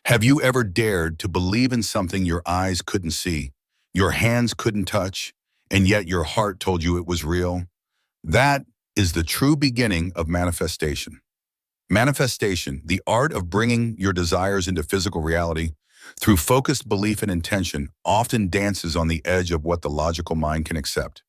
Have you ever dared to believe in something your eyes couldn't see, your hands couldn't touch, and yet your heart told you it was real? That is the true beginning of manifestation. Manifestation, the art of bringing your desires into physical reality through focused belief and intention, often dances on the edge of what the logical mind can accept.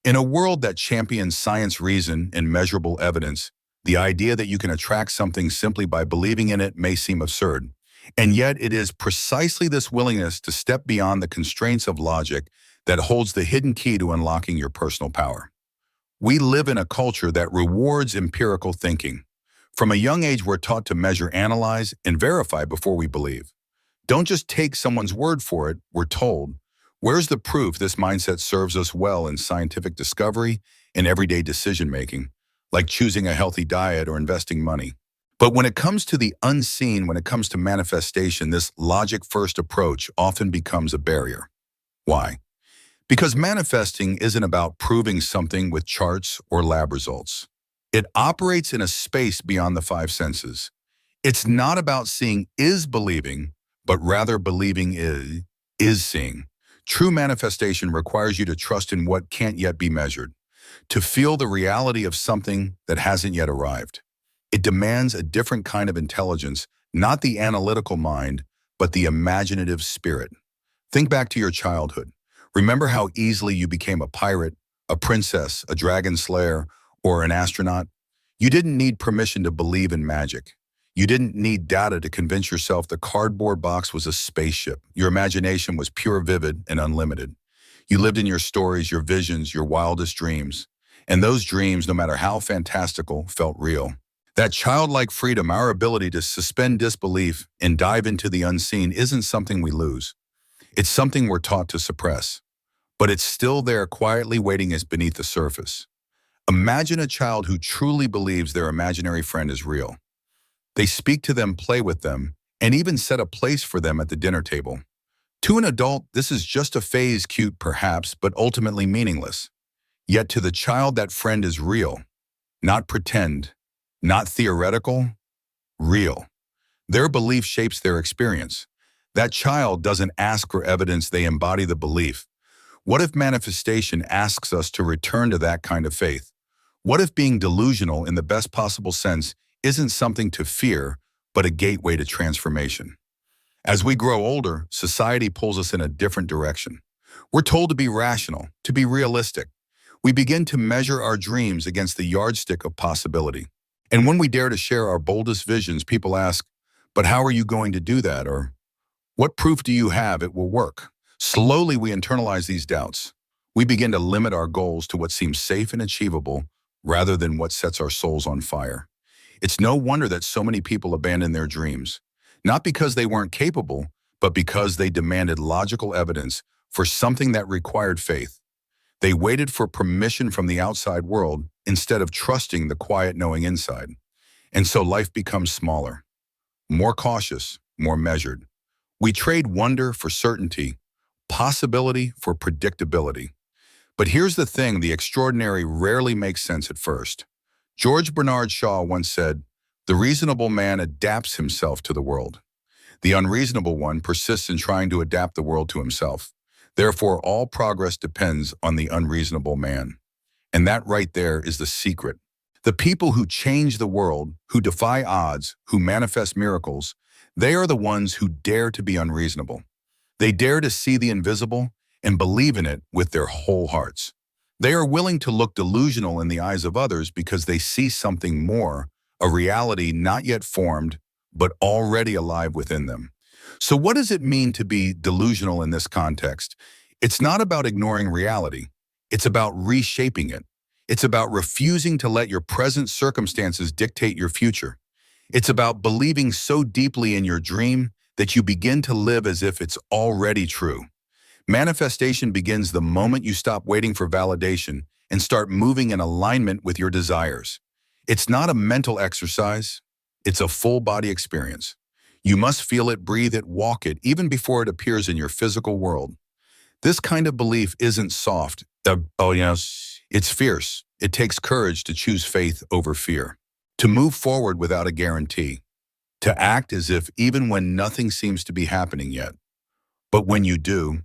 In a world that champions science, reason, and measurable evidence, the idea that you can attract something simply by believing in it may seem absurd. And yet it is precisely this willingness to step beyond the constraints of logic that holds the hidden key to unlocking your personal power. We live in a culture that rewards empirical thinking. From a young age, we're taught to measure, analyze, and verify before we believe. Don't just take someone's word for it, we're told. Where's the proof? This mindset serves us well in scientific discovery and everyday decision-making, like choosing a healthy diet or investing money. But when it comes to the unseen, when it comes to manifestation, this logic-first approach often becomes a barrier. Why? Because manifesting isn't about proving something with charts or lab results. It operates in a space beyond the five senses. It's not about seeing is believing, but rather believing is seeing. True manifestation requires you to trust in what can't yet be measured, to feel the reality of something that hasn't yet arrived. It demands a different kind of intelligence, not the analytical mind, but the imaginative spirit. Think back to your childhood. Remember how easily you became a pirate, a princess, a dragon slayer, or an astronaut? You didn't need permission to believe in magic. You didn't need data to convince yourself the cardboard box was a spaceship. Your imagination was pure, vivid, and unlimited. You lived in your stories, your visions, your wildest dreams. And those dreams, no matter how fantastical, felt real. That childlike freedom, our ability to suspend disbelief and dive into the unseen, isn't something we lose. It's something we're taught to suppress. But it's still there, quietly waiting us beneath the surface. Imagine a child who truly believes their imaginary friend is real. They speak to them, play with them, and even set a place for them at the dinner table. To an adult, this is just a phase, cute perhaps, but ultimately meaningless. Yet to the child, that friend is real. Not pretend, not theoretical, real. Their belief shapes their experience. That child doesn't ask for evidence, they embody the belief. What if manifestation asks us to return to that kind of faith? What if being delusional in the best possible sense isn't something to fear, but a gateway to transformation? As we grow older, society pulls us in a different direction. We're told to be rational, to be realistic. We begin to measure our dreams against the yardstick of possibility. And when we dare to share our boldest visions, people ask, but how are you going to do that? Or what proof do you have it will work? Slowly, we internalize these doubts. We begin to limit our goals to what seems safe and achievable rather than what sets our souls on fire. It's no wonder that so many people abandon their dreams, not because they weren't capable, but because they demanded logical evidence for something that required faith. They waited for permission from the outside world instead of trusting the quiet knowing inside. And so life becomes smaller, more cautious, more measured. We trade wonder for certainty, possibility for predictability. But here's the thing, the extraordinary rarely makes sense at first. George Bernard Shaw once said, "The reasonable man adapts himself to the world. The unreasonable one persists in trying to adapt the world to himself. Therefore, all progress depends on the unreasonable man." And that right there is the secret. The people who change the world, who defy odds, who manifest miracles, they are the ones who dare to be unreasonable. They dare to see the invisible and believe in it with their whole hearts. They are willing to look delusional in the eyes of others because they see something more, a reality not yet formed, but already alive within them. So what does it mean to be delusional in this context? It's not about ignoring reality. It's about reshaping it. It's about refusing to let your present circumstances dictate your future. It's about believing so deeply in your dream that you begin to live as if it's already true. Manifestation begins the moment you stop waiting for validation and start moving in alignment with your desires. It's not a mental exercise. It's a full body experience. You must feel it, breathe it, walk it, even before it appears in your physical world. This kind of belief isn't soft. It's fierce. It takes courage to choose faith over fear, to move forward without a guarantee. To act as if even when nothing seems to be happening yet. But when you do,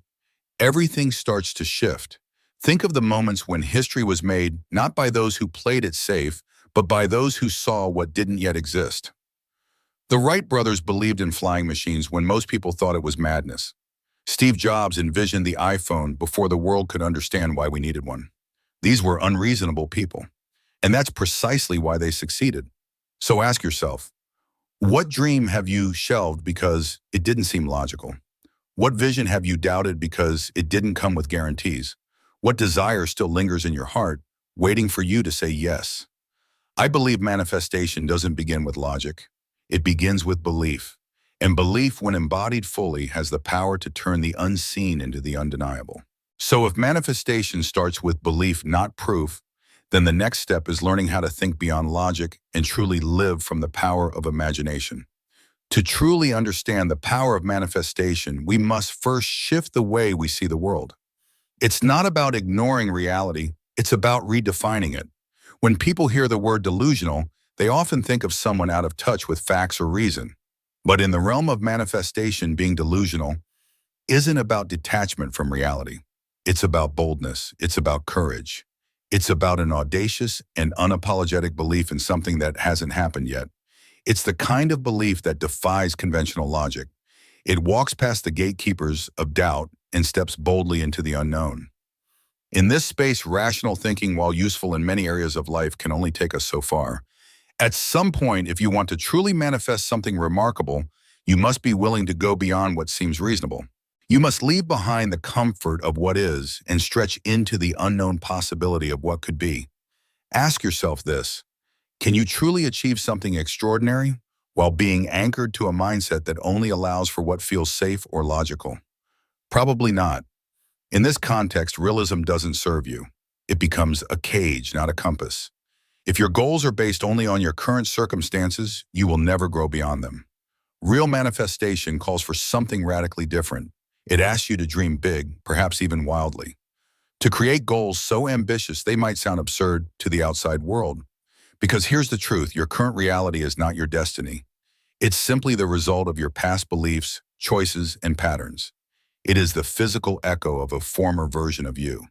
everything starts to shift. Think of the moments when history was made not by those who played it safe, but by those who saw what didn't yet exist. The Wright brothers believed in flying machines when most people thought it was madness. Steve Jobs envisioned the iPhone before the world could understand why we needed one. These were unreasonable people, and that's precisely why they succeeded. So ask yourself, what dream have you shelved because it didn't seem logical? What vision have you doubted because it didn't come with guarantees? What desire still lingers in your heart, waiting for you to say yes? I believe manifestation doesn't begin with logic. It begins with belief. And belief, when embodied fully, has the power to turn the unseen into the undeniable. So if manifestation starts with belief, not proof, then the next step is learning how to think beyond logic and truly live from the power of imagination. To truly understand the power of manifestation, we must first shift the way we see the world. It's not about ignoring reality, it's about redefining it. When people hear the word delusional, they often think of someone out of touch with facts or reason. But in the realm of manifestation, being delusional isn't about detachment from reality. It's about boldness. It's about courage. It's about an audacious and unapologetic belief in something that hasn't happened yet. It's the kind of belief that defies conventional logic. It walks past the gatekeepers of doubt and steps boldly into the unknown. In this space, rational thinking, while useful in many areas of life, can only take us so far. At some point, if you want to truly manifest something remarkable, you must be willing to go beyond what seems reasonable. You must leave behind the comfort of what is and stretch into the unknown possibility of what could be. Ask yourself this: can you truly achieve something extraordinary while being anchored to a mindset that only allows for what feels safe or logical? Probably not. In this context, realism doesn't serve you. It becomes a cage, not a compass. If your goals are based only on your current circumstances, you will never grow beyond them. Real manifestation calls for something radically different. It asks you to dream big, perhaps even wildly. To create goals so ambitious they might sound absurd to the outside world. Because here's the truth: your current reality is not your destiny. It's simply the result of your past beliefs, choices, and patterns. It is the physical echo of a former version of you.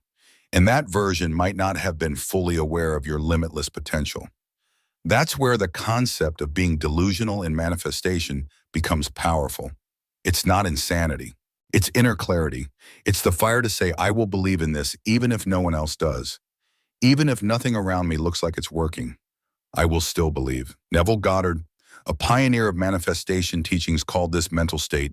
And that version might not have been fully aware of your limitless potential. That's where the concept of being delusional in manifestation becomes powerful. It's not insanity. It's inner clarity. It's the fire to say, I will believe in this even if no one else does. Even if nothing around me looks like it's working, I will still believe. Neville Goddard, a pioneer of manifestation teachings, called this mental state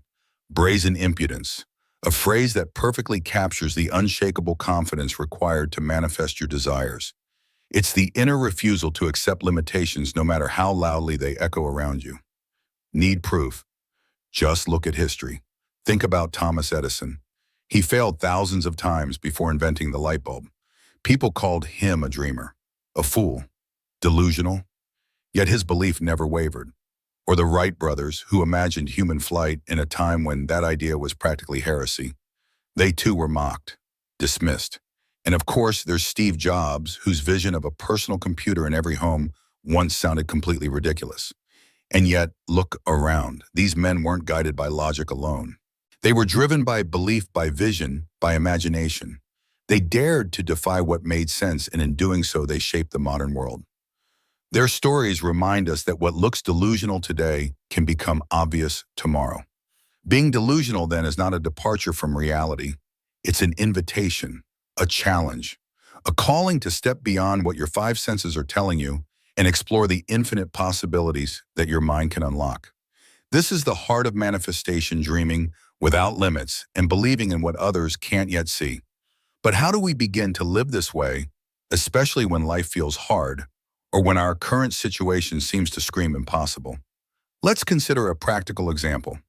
brazen impudence, a phrase that perfectly captures the unshakable confidence required to manifest your desires. It's the inner refusal to accept limitations no matter how loudly they echo around you. Need proof? Just look at history. Think about Thomas Edison. He failed thousands of times before inventing the light bulb. People called him a dreamer, a fool, delusional, yet his belief never wavered. Or the Wright brothers, who imagined human flight in a time when that idea was practically heresy. They too were mocked, dismissed. And of course, there's Steve Jobs, whose vision of a personal computer in every home once sounded completely ridiculous. And yet, look around. These men weren't guided by logic alone. They were driven by belief, by vision, by imagination. They dared to defy what made sense, and in doing so, they shaped the modern world. Their stories remind us that what looks delusional today can become obvious tomorrow. Being delusional, then, is not a departure from reality. It's an invitation, a challenge, a calling to step beyond what your five senses are telling you and explore the infinite possibilities that your mind can unlock. This is the heart of manifestation: dreaming without limits and believing in what others can't yet see. But how do we begin to live this way, especially when life feels hard or when our current situation seems to scream impossible? Let's consider a practical example.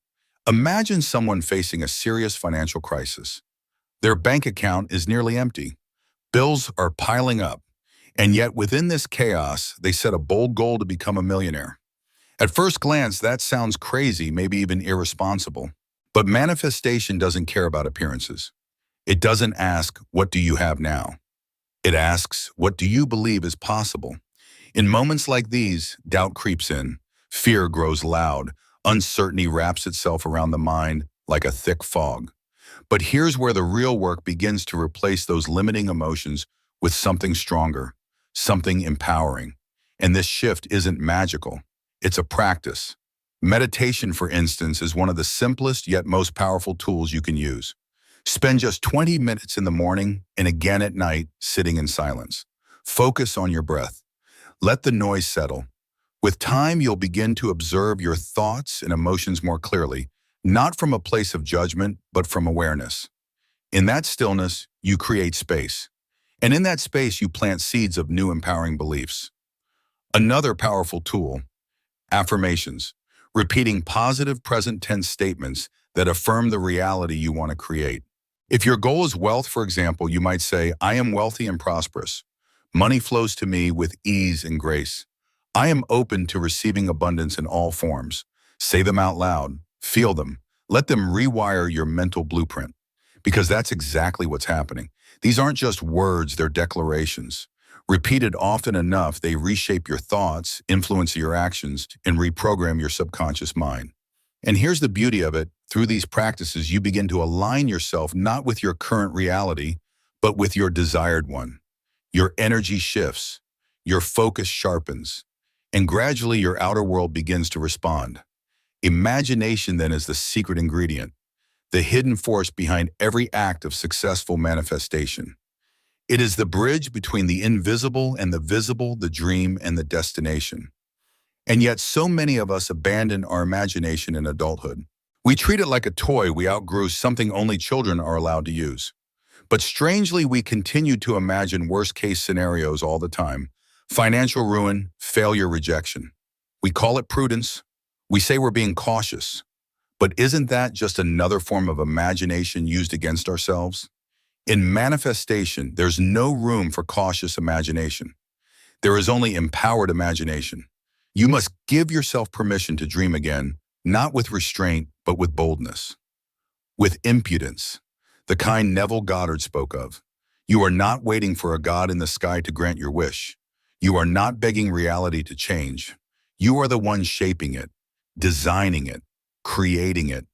Imagine someone facing a serious financial crisis. Their bank account is nearly empty. Bills are piling up. And yet within this chaos, they set a bold goal to become a millionaire. At first glance, that sounds crazy, maybe even irresponsible. But manifestation doesn't care about appearances. It doesn't ask, what do you have now? It asks, what do you believe is possible? In moments like these, doubt creeps in. Fear grows loud. Uncertainty wraps itself around the mind like a thick fog. But here's where the real work begins to replace those limiting emotions with something stronger, something empowering. And this shift isn't magical. It's a practice. Meditation, for instance, is one of the simplest yet most powerful tools you can use. Spend just 20 minutes in the morning and again at night sitting in silence. Focus on your breath. Let the noise settle. With time, you'll begin to observe your thoughts and emotions more clearly, not from a place of judgment, but from awareness. In that stillness, you create space. And in that space, you plant seeds of new empowering beliefs. Another powerful tool, affirmations, repeating positive present tense statements that affirm the reality you want to create. If your goal is wealth, for example, you might say, I am wealthy and prosperous. Money flows to me with ease and grace. I am open to receiving abundance in all forms. Say them out loud. Feel them. Let them rewire your mental blueprint. Because that's exactly what's happening. These aren't just words, they're declarations. Repeated often enough, they reshape your thoughts, influence your actions, and reprogram your subconscious mind. And here's the beauty of it. Through these practices, you begin to align yourself not with your current reality, but with your desired one. Your energy shifts, your focus sharpens, and gradually your outer world begins to respond. Imagination then is the secret ingredient, the hidden force behind every act of successful manifestation. It is the bridge between the invisible and the visible, the dream and the destination. And yet so many of us abandon our imagination in adulthood. We treat it like a toy we outgrew, something only children are allowed to use. But strangely, we continue to imagine worst-case scenarios all the time. Financial ruin, failure, rejection. We call it prudence. We say we're being cautious. But isn't that just another form of imagination used against ourselves? In manifestation, there's no room for cautious imagination. There is only empowered imagination. You must give yourself permission to dream again, not with restraint, but with boldness. With impudence, the kind Neville Goddard spoke of. You are not waiting for a God in the sky to grant your wish. You are not begging reality to change. You are the one shaping it, designing it, creating it.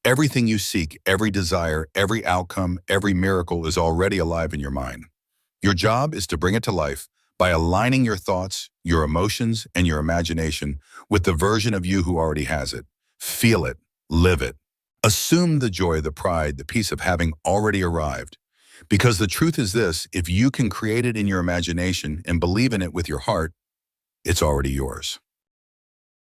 Everything you seek, every desire, every outcome, every miracle is already alive in your mind. Your job is to bring it to life by aligning your thoughts, your emotions, and your imagination with the version of you who already has it. Feel it, live it. Assume the joy, the pride, the peace of having already arrived. Because the truth is this, if you can create it in your imagination and believe in it with your heart, it's already yours.